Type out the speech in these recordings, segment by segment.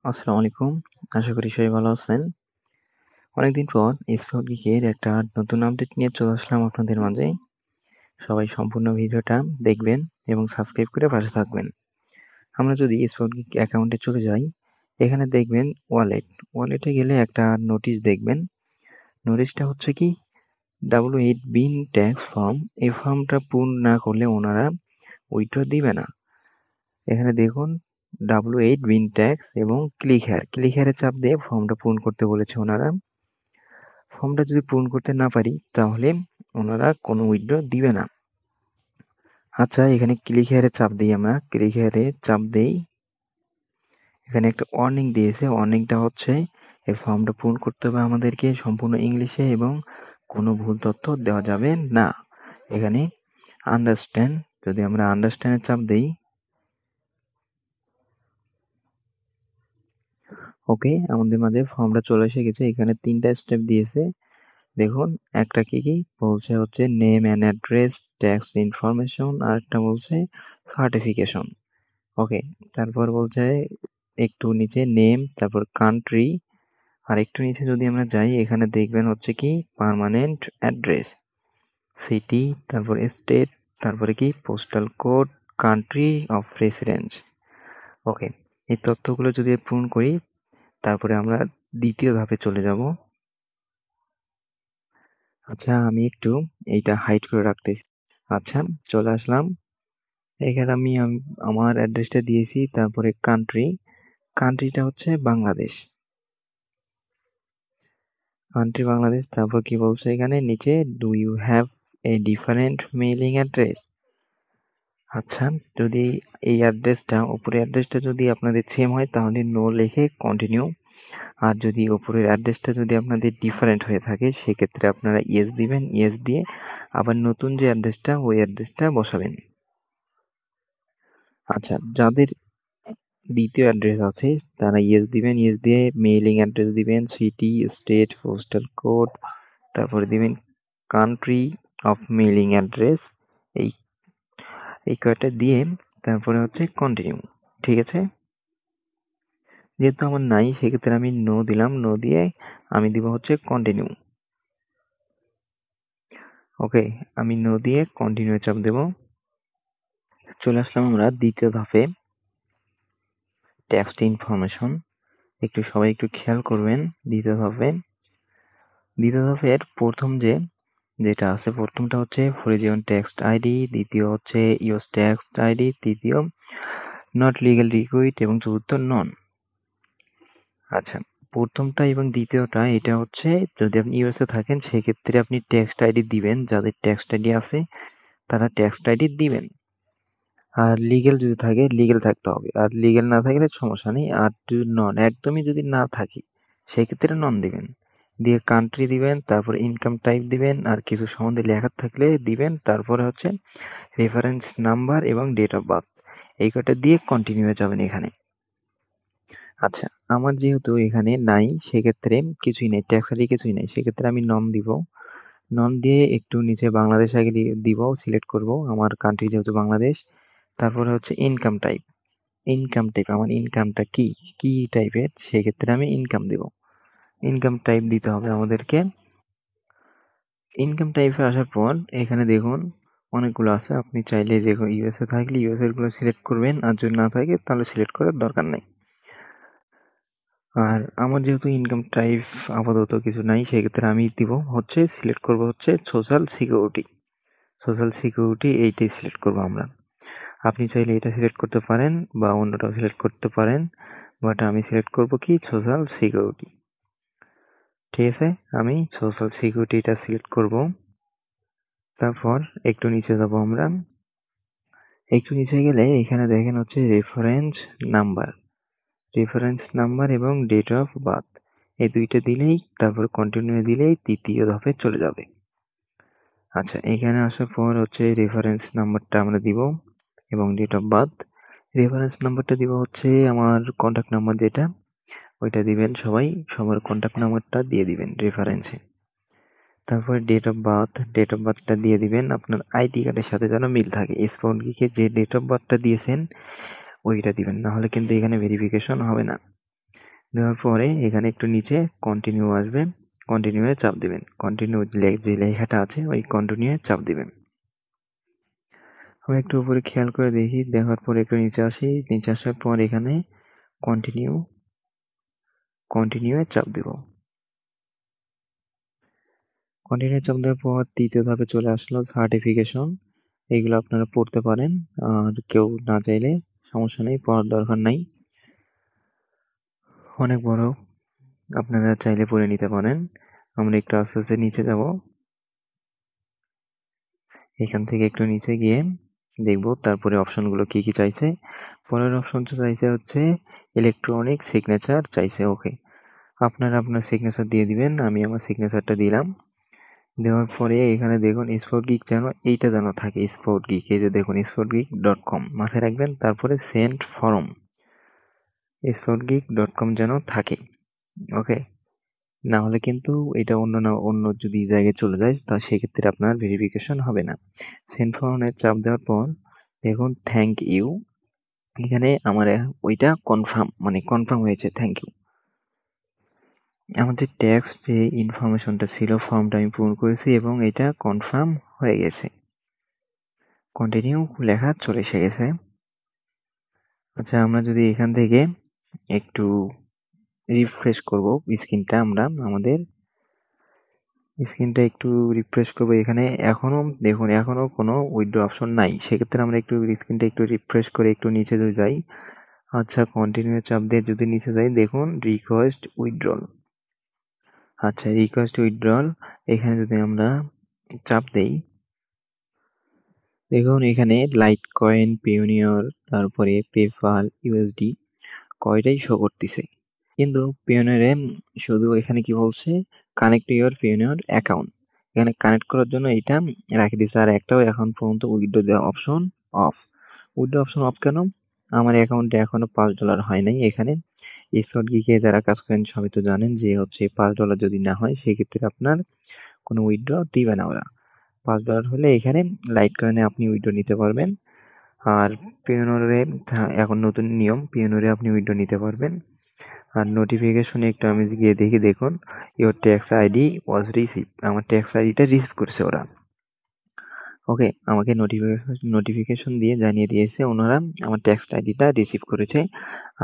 আসসালামু আলাইকুম। আশা করি সবাই ভালো আছেন। অনেকদিন পর স্পোর্ট গিকের একটা নতুন আপডেট নিয়ে চলে আসলাম আপনাদের মাঝে। সবাই সম্পূর্ণ ভিডিওটা দেখবেন এবং সাবস্ক্রাইব করে পাশে থাকবেন। আমরা যদি স্পোর্ট গিক অ্যাকাউন্টে চলে যাই, এখানে দেখবেন ওয়ালেটে গেলে একটা নোটিশ দেখবেন। নোটিশটা হচ্ছে কি W8 বিন ট্যাক্স ফর্ম। এই ফর্মটা পূরণ না করলে ওনারা উইথড্র দিবে না। এখানে দেখুন W8 বিন ট্যাক্স এবং ক্লিক হেয়ারে চাপ দিয়ে ফর্মটা পূরণ করতে বলেছে ওনারা। ফর্মটা যদি পূরণ করতে না পারি তাহলে ওনারা কোনো উইথড্র দিবে না। আচ্ছা, এখানে ক্লিক হেয়ারে চাপ দিই, আমরা ক্লিক হেয়ারে চাপ দিই। এখানে একটা ওয়ার্নিং দিয়েছে। ওয়ার্নিংটা হচ্ছে এই ফর্মটা পূরণ করতে হবে আমাদেরকে সম্পূর্ণ ইংলিশে এবং কোনো ভুল তথ্য দেওয়া যাবে না। এখানে আন্ডারস্ট্যান্ড, যদি আমরা আন্ডারস্ট্যান্ডে চাপ দিই, ওকে, আমাদের মাঝে ফর্মটা চলে এসে গেছে। এখানে 3টা স্টেপ দিয়েছে। দেখুন, একটা কি বলছে হচ্ছে name and address, tax information, আর একটা বলছে সার্টিফিকেশন। ওকে, তারপর বলছে একটু নিচে নেম, তারপর কান্ট্রি, আর একটু নিচে যদি আমরা যাই এখানে দেখবেন হচ্ছে কি পার্মানেন্ট অ্যাড্রেস, সিটি, তারপর স্টেট, তারপরে কি postal code, country of residence. Okay, এই তথ্যগুলো যদি পূরণ করি তারপরে আমরা দ্বিতীয় ধাপে চলে যাব। আচ্ছা, আমি একটু এইটা হাইড করে রাখতেছি। আচ্ছা, চলে আসলাম। এখানে আমি আমার অ্যাড্রেসটা দিয়েছি, তারপরে কান্ট্রিটা হচ্ছে বাংলাদেশ। তারপর কি বলছে এখানে নিচে, do you have a different mailing address. আচ্ছা, যদি এই অ্যাড্রেসটা, উপরের অ্যাড্রেসটা যদি আপনাদের সেম হয় তাহলে নো লিখে কন্টিনিউ। আর যদি উপরের অ্যাড্রেসটা যদি আপনাদের ডিফারেন্ট হয়ে থাকে সেক্ষেত্রে আপনারা ইয়েস দিবেন। ইয়েস দিয়ে আবার নতুন যে অ্যাড্রেসটা ওই অ্যাড্রেসটা বসাবেন। আচ্ছা, যাদের দ্বিতীয় অ্যাড্রেস আছে তারা ইয়েস দিবেন। ইয়েস দিয়ে মেইলিং অ্যাড্রেস দিবেন, সিটি, স্টেট, পোস্টাল কোড, তারপরে দিবেন কান্ট্রি অফ মেইলিং অ্যাড্রেস। এই এই কয়টা দিয়ে তারপরে হচ্ছে কন্টিনিউ। ঠিক আছে, যেহেতু আমার নাই সেক্ষেত্রে আমি নো দিলাম। নো দিয়ে আমি দিব হচ্ছে কন্টিনিউ। ওকে, আমি নো দিয়ে কন্টিনিউ চাপ দেব। চলে আসলাম আমরা দ্বিতীয় ধাপে, টেক্সট ইনফরমেশন। সবাই একটু খেয়াল করবেন। দ্বিতীয় ধাপের প্রথম যেটা আছে, প্রথমটা হচ্ছে ফরিজিয়ন টেক্সট আইডি, দ্বিতীয় হচ্ছে ইউএস টেক্সট আইডি, তৃতীয় নট লিগ্যাল রিকুইট এবং চতুর্থ নন। আচ্ছা, প্রথমটা এবং দ্বিতীয়টা এটা হচ্ছে যদি আপনি ইউএসএ থাকেন সেক্ষেত্রে আপনি টেক্সট আইডি দিবেন। যাদের টেক্সট আইডি আছে তারা টেক্সট আইডি দিবেন। আর লিগ্যাল যদি থাকে লিগ্যাল থাকতে হবে, আর লিগ্যাল না থাকলে সমস্যা নেই। আর যদি নন, একদমই যদি না থাকি সেক্ষেত্রে নন দিবেন। দিয়ে কান্ট্রি দিবেন, তারপর ইনকাম টাইপ দিবেন, আর কিছু সম্বন্ধে লেখা থাকলে দিবেন। তারপরে হচ্ছে রেফারেন্স নাম্বার এবং ডেট অফ বার্থ, এই কটা দিয়ে কন্টিনিউ যাবেন এখানে। আচ্ছা, আমার যেহেতু এখানে নাই সেক্ষেত্রে কিছুই নেই, ট্যাক্স আইডি কিছুই নেই, সেক্ষেত্রে আমি নন দিব। নন দিয়ে একটু নিচে বাংলাদেশ আগে দিব, সিলেক্ট করব আমার কান্ট্রি যেহেতু বাংলাদেশ। তারপরে হচ্ছে ইনকাম টাইপ আমার ইনকামটা কি টাইপের, সেক্ষেত্রে আমি ইনকাম দিব। ইনকাম টাইপ দিতে হবে আমাদেরকে। ইনকাম টাইপে আসার পর এখানে দেখুন অনেকগুলো আছে, আপনি চাইলে যে ইউএসএ থাকলে ইউএসএ গুলো সিলেক্ট করবেন, আর যদি না থাকে তাহলে সিলেক্ট করার দরকার নেই। আর আমার যেহেতু ইনকাম টাইপ আপাতত কিছু নাই সেক্ষেত্রে আমি দিব হচ্ছে, সিলেক্ট করব হচ্ছে সোশ্যাল সিকিউরিটি এইটাই সিলেক্ট করব আমরা। আপনি চাইলে এটা সিলেক্ট করতে পারেন বা অন্যটাও সিলেক্ট করতে পারেন, বাট আমি সিলেক্ট করব কি সোশ্যাল সিকিউরিটি। ঠিক আছে, আমি সোশ্যাল সিকিউরিটিটা সিলেক্ট করব। তারপর একটু নিচে যাব আমরা। একটু নিচে গেলে এখানে দেখেন হচ্ছে রেফারেন্স নাম্বার এবং ডেট অফ বার্থ, এই দুইটা দিলেই, তারপর কন্টিনিউ দিলেই তৃতীয় ধাপে চলে যাবে। আচ্ছা, এখানে আসার পর হচ্ছে রেফারেন্স নাম্বারটা আমরা দিব এবং ডেট অফ বার্থ। রেফারেন্স নাম্বারটা দিব হচ্ছে আমার কন্ট্যাক্ট নাম্বার যেটা, ওইটা দিবেন। সবার কন্ট্যাক্ট নাম্বারটা দিয়ে দিবেন রেফারেন্সে। তারপরে ডেট অফ বার্থটা দিয়ে দিবেন আপনার আইডি কার্ডের সাথে যেন মিল থাকে। স্পটগিকে যে ডেট অফ বার্থটা দিয়েছেন ওইটা দিবেন, না হলে কিন্তু এখানে ভেরিফিকেশন হবে না। দেওয়ার পরে এখানে একটু নিচে কন্টিনিউ আসবে, কন্টিনিউয়ে চাপ দিবেন। কন্টিনিউ যে লেখাটা আছে ওই কন্টিনিউয়ে চাপ দিবেন। আমি একটু উপরে খেয়াল করে দেখি, দেখার পরে একটু নিচে আসি, নিচে আসার পর এখানে কন্টিনিউয়ে চাপ দিব। কন্টিনিউ চাপ দেওয়ার পর তৃতীয় ধাপে চলে আসলো সার্টিফিকেশন। এইগুলো আপনারা পড়তে পারেন, আর কেউ না চাইলে সমস্যা নেই, পড়ার দরকার নাই, অনেক বড়, আপনারা চাইলে পড়ে নিতে পারেন। আমরা একটু আস্তে আস্তে নিচে যাব, এখান থেকে একটু নিচে গিয়ে দেখব তারপরে অপশনগুলো কি কি চাইছে। পরের অপশনটা চাইছে হচ্ছে ইলেকট্রনিক সিগনেচার চাইছে। ওকে, আপনারা আপনার সিগনেচার দিয়ে দিবেন, আমি আমার সিগনেচারটা দিলাম। দেওয়ার পরে এখানে দেখুন স্পোর্ট গিক যেন এইটা যেন থাকে, স্পোর্ট গিক, এই যে দেখুন sportgeek.com মাথায় রাখবেন। তারপরে সেন্ড ফরম sportgeek.com যেন থাকে। ওকে, না হলে কিন্তু এটা অন্য যদি জায়গায় চলে যায় তা সেক্ষেত্রে আপনার ভেরিফিকেশন হবে না। সেন্ড ফরমে চাপ দেওয়ার পর দেখুন থ্যাংক ইউ, এখানে আমার ওইটা কনফার্ম হয়েছে, থ্যাংক ইউ। আমাদের টেক্সট যে ইনফরমেশনটা ছিল ফর্মটা আমি পূরণ করেছি এবং এটা কনফার্ম হয়ে গেছে। কন্টিনিউ লেখা চলে এসে গেছে। আচ্ছা, আমরা যদি এখান থেকে একটু রিফ্রেশ করব স্ক্রিনটা, আমাদের স্ক্রিনটা একটু রিফ্রেশ করবো। এখানে এখনো কোনো উইথড্র অপশন নাই, সেক্ষেত্রে আমরা একটু স্ক্রিনটা একটু রিফ্রেশ করে একটু নিচে যদি যাই, আচ্ছা কন্টিনিউ চাপ দিয়ে যদি নিচে যাই দেখুন রিকোয়েস্ট উইথড্রল। আচ্ছা, রিকোয়েস্ট উইথড্রল এখানে যদি আমরা চাপ দেই, দেখুন এখানে লাইট কয়েন, পিওনিয়র, তারপরে পেপাল, ইউএসডি কয়টাই শো করতেছে, কিন্তু পিওনিয়রে শুধু এখানে কি বলছে কানেক্ট ইউর পিওনিয়র অ্যাকাউন্ট, এখানে কানেক্ট করার জন্য এটা রাখি দিচ্ছে। আর একটাও এখন পর্যন্ত উইথড্র দেওয়া option of. Withdraw option of কেন? আমার অ্যাকাউন্টে এখনো $5 হয় নাই। এখানে স্পট গিকে যারা কাজ করেন সবাই তো জানেন যে হচ্ছে $5 যদি না হয় সেক্ষেত্রে আপনার কোনো উইথড্র দিবে না ওরা। $5 হলে এখানে লাইট কয়েনে আপনি উইথড্র নিতে পারবেন। আর পিওনিয়রে এখন নতুন নিয়ম, পিওনিয়রে আপনি উইথড্র নিতে পারবেন। আর নোটিফিকেশনে একটু আমি গিয়ে দেখি, দেখুন your tax ID was receive, আমার ট্যাক্স আইডিটা রিসিভ করছে ওরা। ওকে, আমাকে নোটিফিকেশন দিয়ে জানিয়ে দিয়েছে ওনারা আমার ট্যাক্স আইডিটা রিসিভ করেছে।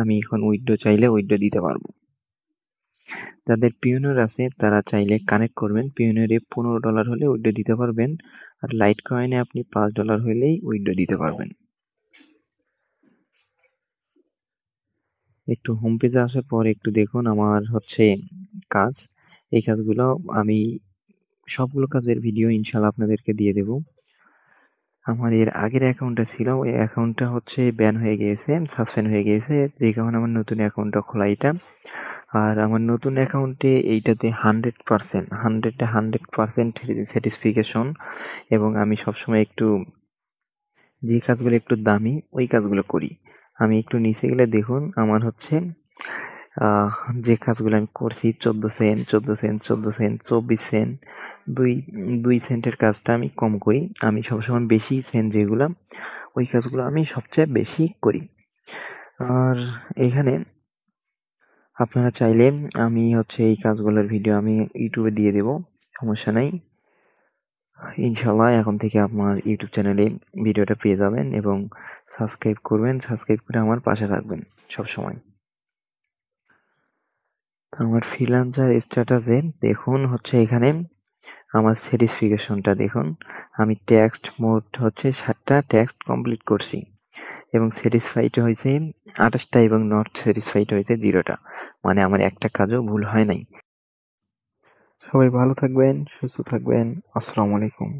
আমি এখন উইথড্র চাইলে উইথড্র দিতে পারবো। যাদের পিওনিয়র আছে তারা চাইলে কানেক্ট করবেন, পিওনিয়রে $15 হলে উইথড্র দিতে পারবেন, আর লাইট কয়েনে আপনি $5 হলেই উইথড্র দিতে পারবেন। একটু হোম পেজে আসার পর একটু দেখুন আমার হচ্ছে কাজ, এই কাজগুলো আমি সবগুলো কাজের ভিডিও ইনশাল্লাহ আপনাদেরকে দিয়ে দেব। আমার এর আগের অ্যাকাউন্টটা ছিল, ওই অ্যাকাউন্টটা হচ্ছে ব্যান হয়ে গিয়েছে, সাসপেন্ড হয়ে গিয়েছে, যে কারণে আমার নতুন অ্যাকাউন্টটা খোলা এটা। আর আমার নতুন অ্যাকাউন্টে এইটাতে 100% স্যাটিসফিকেশন, এবং আমি সবসময় একটু যে কাজগুলো একটু দামি ওই কাজগুলো করি। আমি একটু নিচে গেলে দেখুন আমার হচ্ছে যে কাজগুলো আমি করছি 14 সেন্ট, 24 সেন্ট, দুই সেন্টের কাজটা আমি কম করি। আমি সবসময় বেশি সেন্ট যেগুলো ওই কাজগুলো আমি সবচেয়ে বেশি করি। আর এখানে আপনারা চাইলে আমি হচ্ছে এই কাজগুলোর ভিডিও আমি ইউটিউবে দিয়ে দেব, সমস্যা নাই। ইনশাল্লাহ এখন থেকে আমার ইউটিউব চ্যানেলে ভিডিওটা পেয়ে যাবেন এবং সাবস্ক্রাইব করবেন, সাবস্ক্রাইব করে আমার পাশে থাকবেন সবসময়। আমার ফ্রিল্যান্সার স্ট্যাটাসে দেখুন হচ্ছে এখানে আমার স্যাটিসফিকেশনটা দেখুন, আমি টেক্সট মোড হচ্ছে 7টা টেক্সট কমপ্লিট করছি এবং স্যাটিসফাইড হয়েছে 28টা এবং নট স্যাটিসফাইড হয়েছে 0টা, মানে আমার একটা কাজও ভুল হয় নাই। সবাই ভালো থাকবেন, সুস্থ থাকবেন। আসসালামু আলাইকুম।